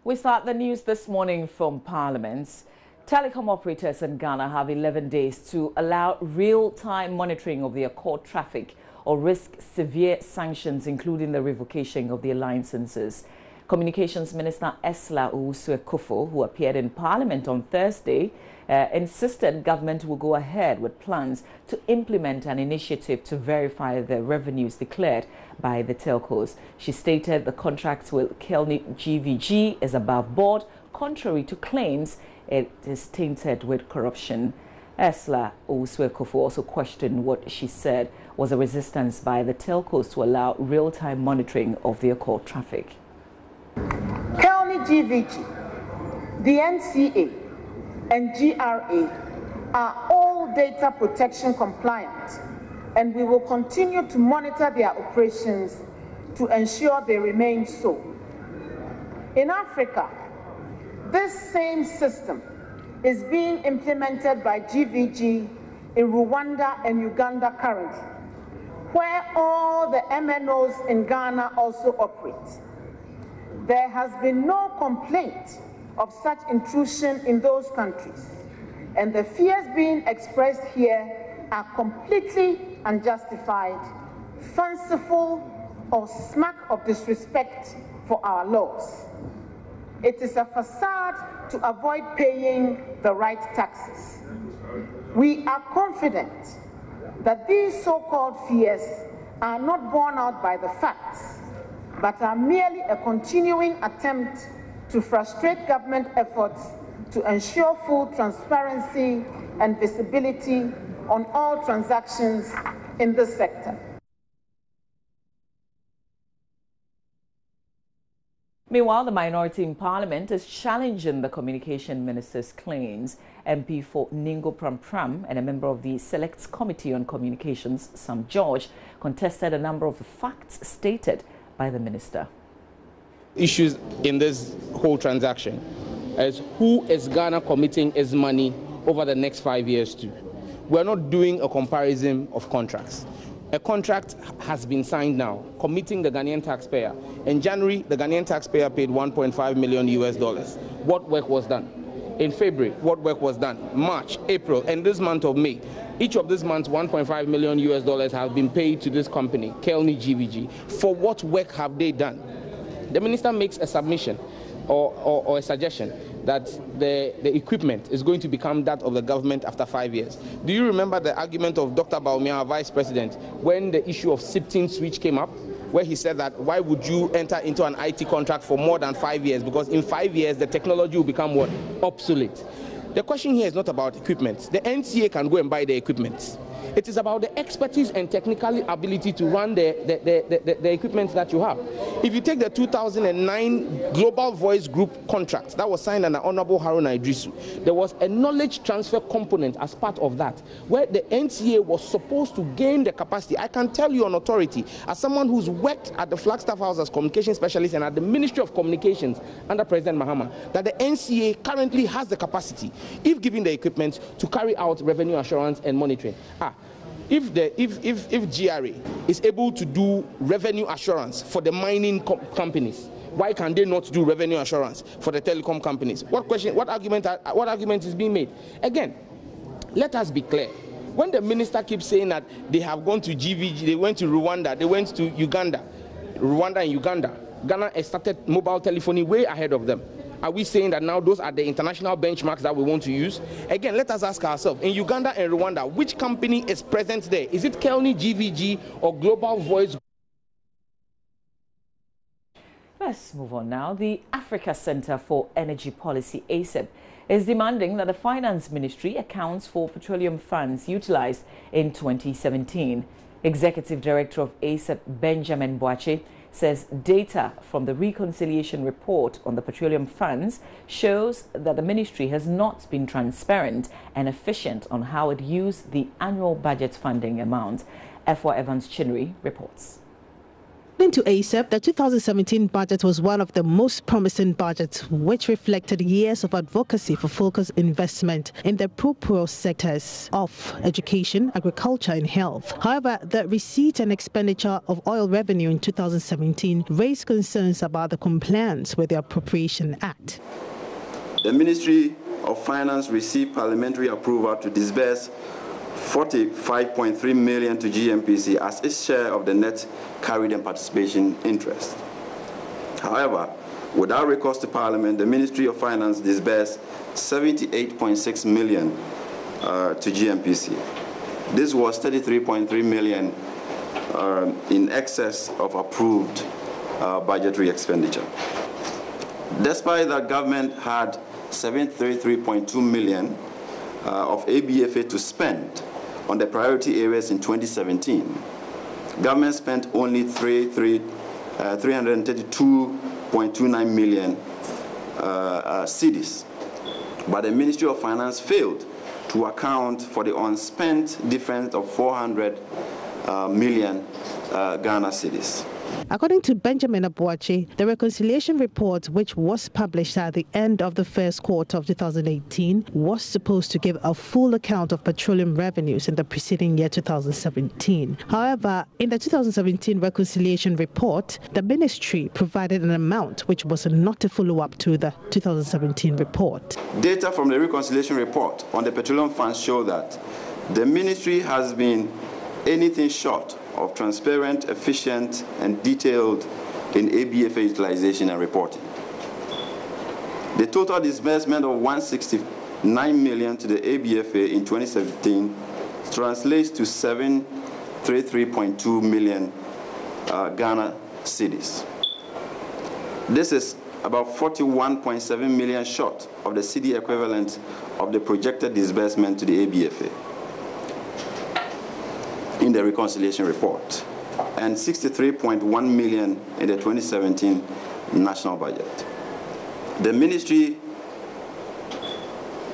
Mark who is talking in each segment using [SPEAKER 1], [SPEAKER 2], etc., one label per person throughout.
[SPEAKER 1] We start the news this morning from Parliament. Telecom operators in Ghana have 11 days to allow real-time monitoring of their core traffic or risk severe sanctions, including the revocation of their licenses. Communications Minister Ursula Owusu-Ekufo, who appeared in Parliament on Thursday, insisted government will go ahead with plans to implement an initiative to verify the revenues declared by the telcos. She stated the contract with Kelni GVG is above board, contrary to claims it is tainted with corruption. Ursula Owusu-Ekufo also questioned what she said was a resistance by the telcos to allow real-time monitoring of their core traffic.
[SPEAKER 2] Kelni GVG, the NCA, and GRA are all data protection compliant, and we will continue to monitor their operations to ensure they remain so. In Africa, this same system is being implemented by GVG in Rwanda and Uganda currently, where all the MNOs in Ghana also operate. There has been no complaint of such intrusion in those countries, and the fears being expressed here are completely unjustified, fanciful, or smack of disrespect for our laws. It is a facade to avoid paying the right taxes. We are confident that these so-called fears are not borne out by the facts, but are merely a continuing attempt to frustrate government efforts to ensure full transparency and visibility on all transactions in this sector.
[SPEAKER 1] Meanwhile, the minority in Parliament is challenging the Communication Minister's claims. MP for Ningo Pram and a member of the Select Committee on Communications, Sam George, contested a number of the facts stated by the minister.
[SPEAKER 3] Issues in this whole transaction is who is Ghana committing its money over the next 5 years to. We're not doing a comparison of contracts. A contract has been signed now, committing the Ghanaian taxpayer. In January, the Ghanaian taxpayer paid $1.5 million. What work was done? In February, what work was done? March, April, and this month of May. Each of these months, $1.5 million have been paid to this company, Kelni GVG. For what work have they done? The minister makes a submission or a suggestion that the equipment is going to become that of the government after 5 years. Do you remember the argument of Dr. Baumia, our vice president, when the issue of SIP-tin switch came up, where he said that why would you enter into an IT contract for more than 5 years? Because in 5 years, the technology will become what? Obsolete. The question here is not about equipment. The NCA can go and buy the equipment. It is about the expertise and technical ability to run the equipment that you have. If you take the 2009 Global Voice Group contract that was signed under Honorable Haruna Idrisu, there was a knowledge transfer component as part of that, where the NCA was supposed to gain the capacity. I can tell you on authority, as someone who's worked at the Flagstaff House as communication specialist and at the Ministry of Communications under President Mahama, that the NCA currently has the capacity, if given the equipment, to carry out revenue assurance and monitoring. If GRA is able to do revenue assurance for the mining companies, why can they not do revenue assurance for the telecom companies? What argument is being made? Again, let us be clear. When the minister keeps saying that they have gone to GVG, they went to Rwanda, they went to Uganda, Rwanda and Uganda, Ghana started mobile telephony way ahead of them. Are we saying that now those are the international benchmarks that we want to use? Again, let us ask ourselves, in Uganda and Rwanda, which company is present there? Is it Kelni GVG or Global Voice?
[SPEAKER 1] Let's move on now. The Africa Center for Energy Policy, ACEP, is demanding that the Finance Ministry accounts for petroleum funds utilized in 2017. Executive Director of ACEP, Benjamin Boache, says data from the reconciliation report on the petroleum funds shows that the ministry has not been transparent and efficient on how it used the annual budget funding amount. F.Y. Evans Chinnery reports.
[SPEAKER 4] According to ACEP, the 2017 budget was one of the most promising budgets, which reflected years of advocacy for focused investment in the pro-poor sectors of education, agriculture and health. However, the receipt and expenditure of oil revenue in 2017 raised concerns about the compliance with the Appropriation Act.
[SPEAKER 5] The Ministry of Finance received parliamentary approval to disburse 45.3 million to GMPC as its share of the net carried and participation interest. However, without recourse to Parliament, the Ministry of Finance disbursed 78.6 million to GMPC. This was 33.3 million in excess of approved budgetary expenditure. Despite that, government had 733.2 million of ABFA to spend on the priority areas in 2017. Government spent only 332.29 million cedis, but the Ministry of Finance failed to account for the unspent difference of 400 million Ghana cedis.
[SPEAKER 4] According to Benjamin Abuachi, the reconciliation report, which was published at the end of the first quarter of 2018, was supposed to give a full account of petroleum revenues in the preceding year 2017. However, in the 2017 reconciliation report, the ministry provided an amount which was not a follow-up to the 2017 report.
[SPEAKER 5] Data from the reconciliation report on the petroleum funds show that the ministry has been anything short of transparent, efficient, and detailed in ABFA utilization and reporting. The total disbursement of 169 million to the ABFA in 2017 translates to 733.2 million Ghana cedis. This is about 41.7 million short of the cedi equivalent of the projected disbursement to the ABFA in the reconciliation report, and 63.1 million in the 2017 national budget. The Ministry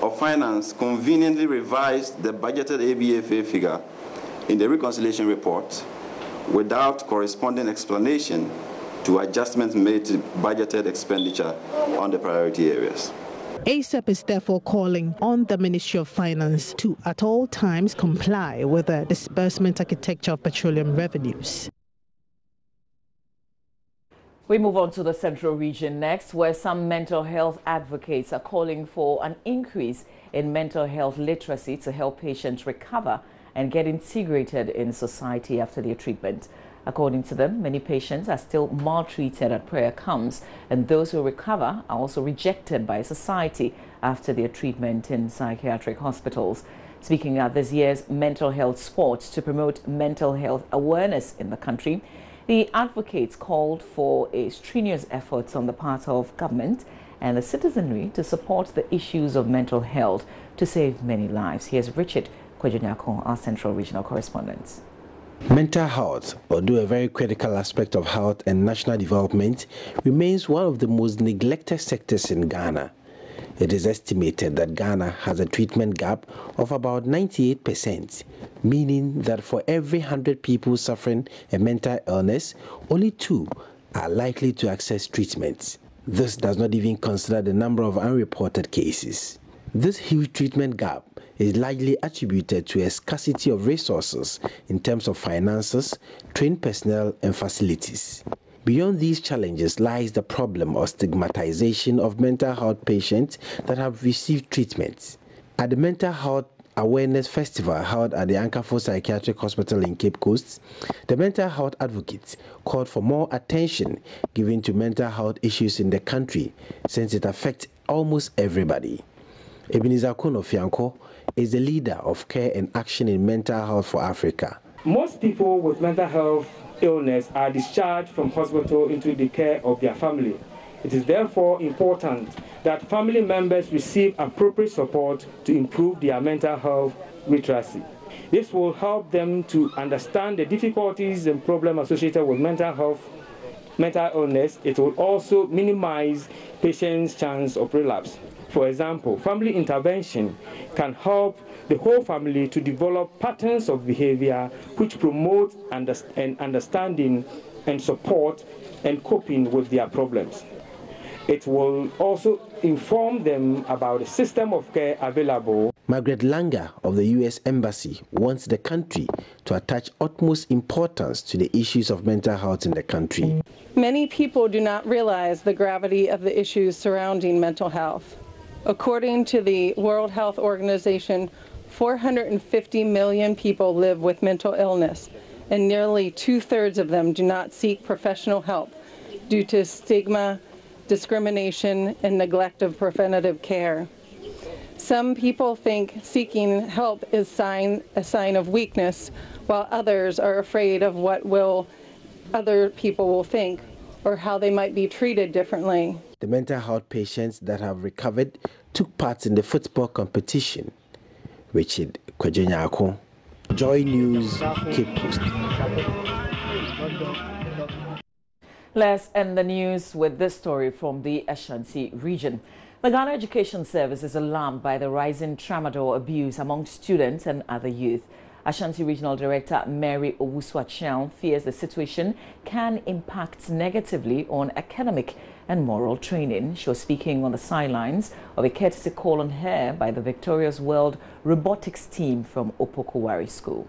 [SPEAKER 5] of Finance conveniently revised the budgeted ABFA figure in the reconciliation report without corresponding explanation to adjustments made to budgeted expenditure on the priority areas.
[SPEAKER 4] ACEP is therefore calling on the Ministry of Finance to at all times comply with the disbursement architecture of petroleum revenues.
[SPEAKER 1] We move on to the Central Region next, where some mental health advocates are calling for an increase in mental health literacy to help patients recover and get integrated in society after their treatment. According to them, many patients are still maltreated at prayer comes, and those who recover are also rejected by society after their treatment in psychiatric hospitals. Speaking at this year's Mental Health Sports to promote mental health awareness in the country, the advocates called for a strenuous effort on the part of government and the citizenry to support the issues of mental health to save many lives. Here's Richard Kwejuniako, our Central Regional Correspondent.
[SPEAKER 6] Mental health, although a very critical aspect of health and national development, remains one of the most neglected sectors in Ghana. It is estimated that Ghana has a treatment gap of about 98%, meaning that for every 100 people suffering a mental illness, only 2 are likely to access treatment. This does not even consider the number of unreported cases. This huge treatment gap is largely attributed to a scarcity of resources in terms of finances, trained personnel, and facilities. Beyond these challenges lies the problem of stigmatization of mental health patients that have received treatment. At the Mental Health Awareness Festival held at the Ankafo Psychiatric Hospital in Cape Coast, the mental health advocates called for more attention given to mental health issues in the country since it affects almost everybody. Ebenezer Konofianko is the leader of Care and Action in Mental Health for Africa.
[SPEAKER 7] Most people with mental health illness are discharged from hospital into the care of their family. It is therefore important that family members receive appropriate support to improve their mental health literacy. This will help them to understand the difficulties and problems associated with mental illness. It will also minimize patients' chance of relapse. For example, family intervention can help the whole family to develop patterns of behavior which promote understanding and support and coping with their problems. It will also inform them about the system of care available.
[SPEAKER 6] Margaret Langer of the U.S. Embassy wants the country to attach utmost importance to the issues of mental health in the country.
[SPEAKER 8] Many people do not realize the gravity of the issues surrounding mental health. According to the World Health Organization, 450 million people live with mental illness, and nearly 2/3 of them do not seek professional help due to stigma, discrimination, and neglect of preventative care. Some people think seeking help is a sign of weakness, while others are afraid of what other people will think or how they might be treated differently.
[SPEAKER 6] The mental health patients that have recovered took part in the football competition. Richard Kwajenyako, Joy News, Cape Coast.
[SPEAKER 1] Let's end the news with this story from the Ashanti region. The Ghana Education Service is alarmed by the rising tramadol abuse among students and other youth. Ashanti Regional Director Mary Owusu-Achiang fears the situation can impact negatively on academic and moral training. She was speaking on the sidelines of a courtesy call on her by the Victorious World Robotics team from Opokowari School.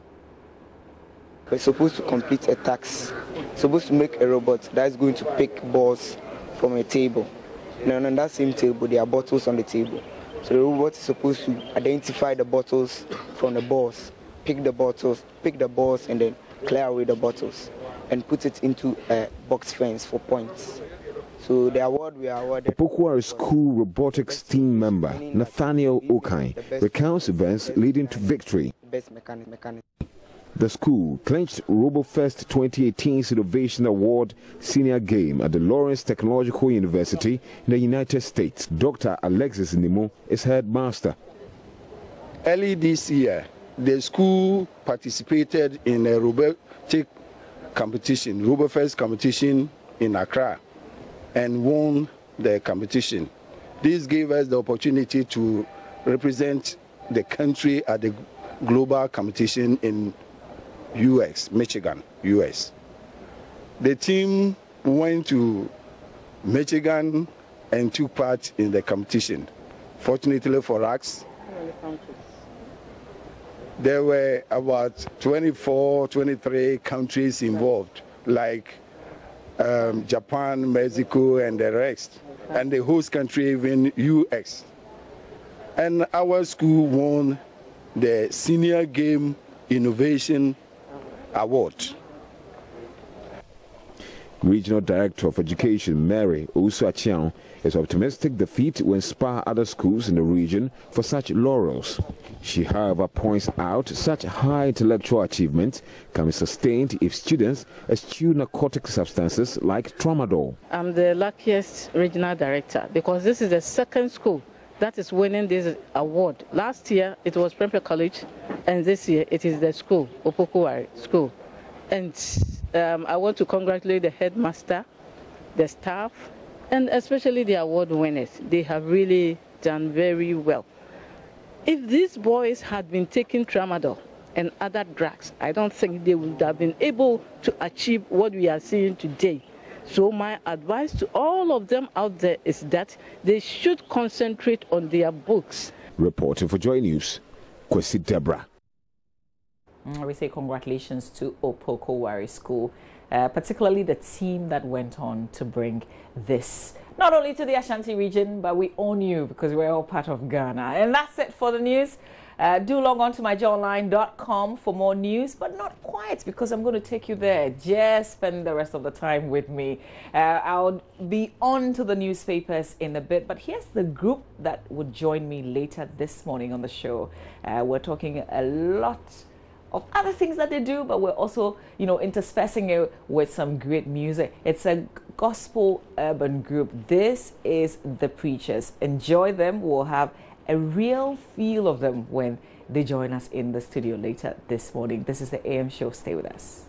[SPEAKER 9] We're supposed to complete a task, supposed to make a robot that's going to pick balls from a table. And on that same table, there are bottles on the table. So the robot is supposed to identify the bottles from the balls, pick the balls, and then clear away the bottles and put it into a box fence for points. So the award we are awarded.
[SPEAKER 10] Opokowari School robotics team member Nathaniel Okai recounts events leading to victory.
[SPEAKER 9] Best mechanic.
[SPEAKER 10] The school clinched RoboFest 2018's Innovation Award Senior Game at the Lawrence Technological University in the United States. Dr. Alexis Nimo is headmaster.
[SPEAKER 11] Early this year, the school participated in a robotic competition, RoboFest competition in Accra, and won the competition. This gave us the opportunity to represent the country at the global competition in Michigan, US. The team went to Michigan and took part in the competition. Fortunately for us, there were about 24, 23 countries involved, like Japan, Mexico, and the rest, and the host country, even US. And our school won the Senior Game Innovation Award.
[SPEAKER 10] Regional Director of Education Mary Owusu-Achiang is optimistic the feat will inspire other schools in the region for such laurels. She, however, points out such high intellectual achievement can be sustained if students eschew narcotic substances like tramadol.
[SPEAKER 12] I'm the luckiest regional director because this is the second school that is winning this award. Last year it was Prempeh College, and this year it is the school, Opokowari School. And I want to congratulate the headmaster, the staff, and especially the award winners. They have really done very well. If these boys had been taking tramadol and other drugs, I don't think they would have been able to achieve what we are seeing today. So my advice to all of them out there is that they should concentrate on their books.
[SPEAKER 10] Reporting for Joy News, Kwesi Deborah.
[SPEAKER 1] We say congratulations to Opokowari School, particularly the team that went on to bring this not only to the Ashanti region, but we own you because we're all part of Ghana. And that's it for the news. Do log on to myjoyonline.com for more news, but not quite, because I'm going to take you there. Just spend the rest of the time with me. I'll be on to the newspapers in a bit, but here's the group that would join me later this morning on the show. We're talking a lot of other things that they do, but we're also, interspersing it with some great music. It's a gospel urban group. This is The Preachers. Enjoy them. We'll have a real feel of them when they join us in the studio later this morning. This is the AM show. Stay with us.